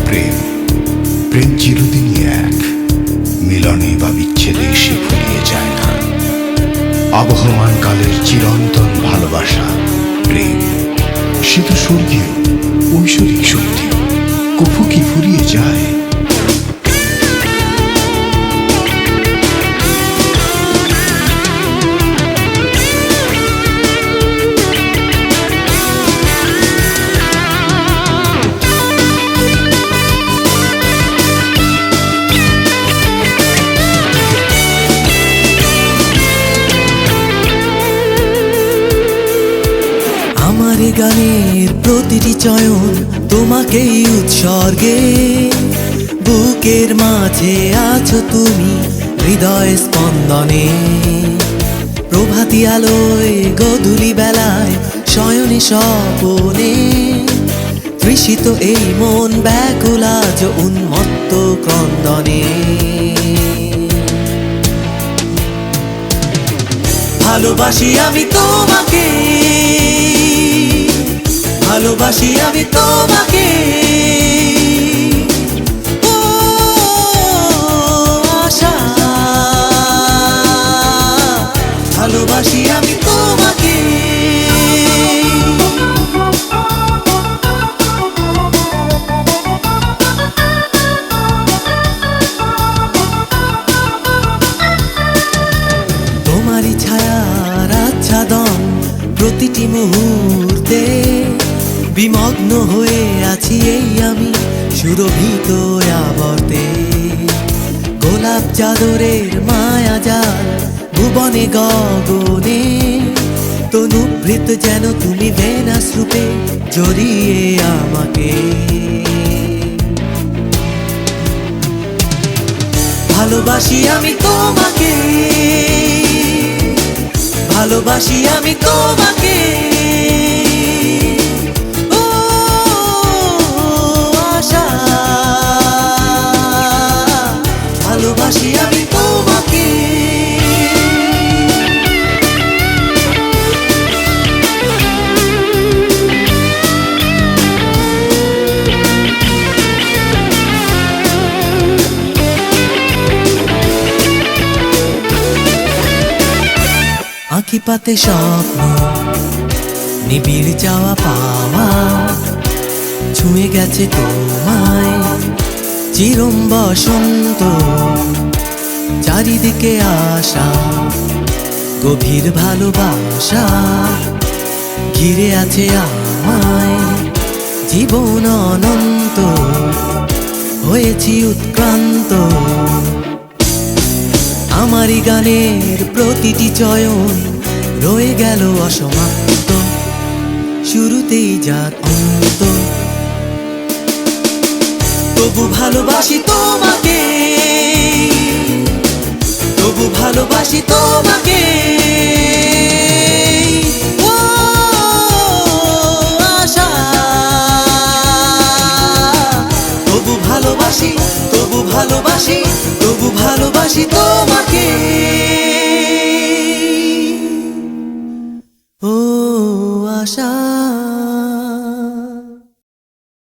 প্রেম প্রেম চিরদিনই এক, মিলনে বা বিচ্ছেদে সে ফুরিয়ে যায় না। আবহমান কালের চিরন্তন ভালোবাসা প্রেম, সে তো স্বর্গীয় ঐশ্বরিক শক্তি, কভু কি ফুরিয়ে যায়? আমার গানের প্রতিটি চয়ন তোমাকেই উৎসর্গে, বুকের মাঝে আছো তুমি হৃদয় স্পন্দনে। প্রভাতী আলোয় গধূলি বেলায় শয়নে স্বপনে, তৃষিত এই মন ব্যাকুল আজ উন্মত্ত ক্রন্দনে। ভালোবাসি আমি তোমাকে, ভালোবাসি আমি তোমাকে, ও আশা, ভালোবাসি আমি তোমাকে। তোমারই ছায়ার আচ্ছাদন প্রতিটি মুহূর্তে, বিমগ্ন হয়ে আছি এই আমি সুরভিত আবর্তে। গোলাপ চাদরের মায়া জাল ভুবনে গগনে, তনুভৃত যেন তুমি ভেনাস রূপে জড়িয়ে আমাকে। ভালোবাসি আমি তোমাকে, ভালোবাসি আমি তোমাকে, ও আশা, ভালোবাসি আমি তোমাকে। আঁখি পাতে স্বপ্ন নিবিড় যাওয়া পাওয়া, ছুঁয়ে গেছে তোমায় চিরম বসন্ত। চারিদিকে আশা গভীর ভালোবাসা, ঘিরে আছে আমায় জীবন অনন্ত, হয়েছি উৎক্রান্ত। আমারই গানের প্রতিটি চয়ন রয়ে গেল অসমাপ্ত, শুরুতেই যার অন্ত। তবু ভালোবাসি তোমাকে, তবু ভালোবাসি তোমাকে, ও আশা, তবু ভালোবাসি, তবু ভালোবাসি, তবু ভালোবাসি তোমাকে।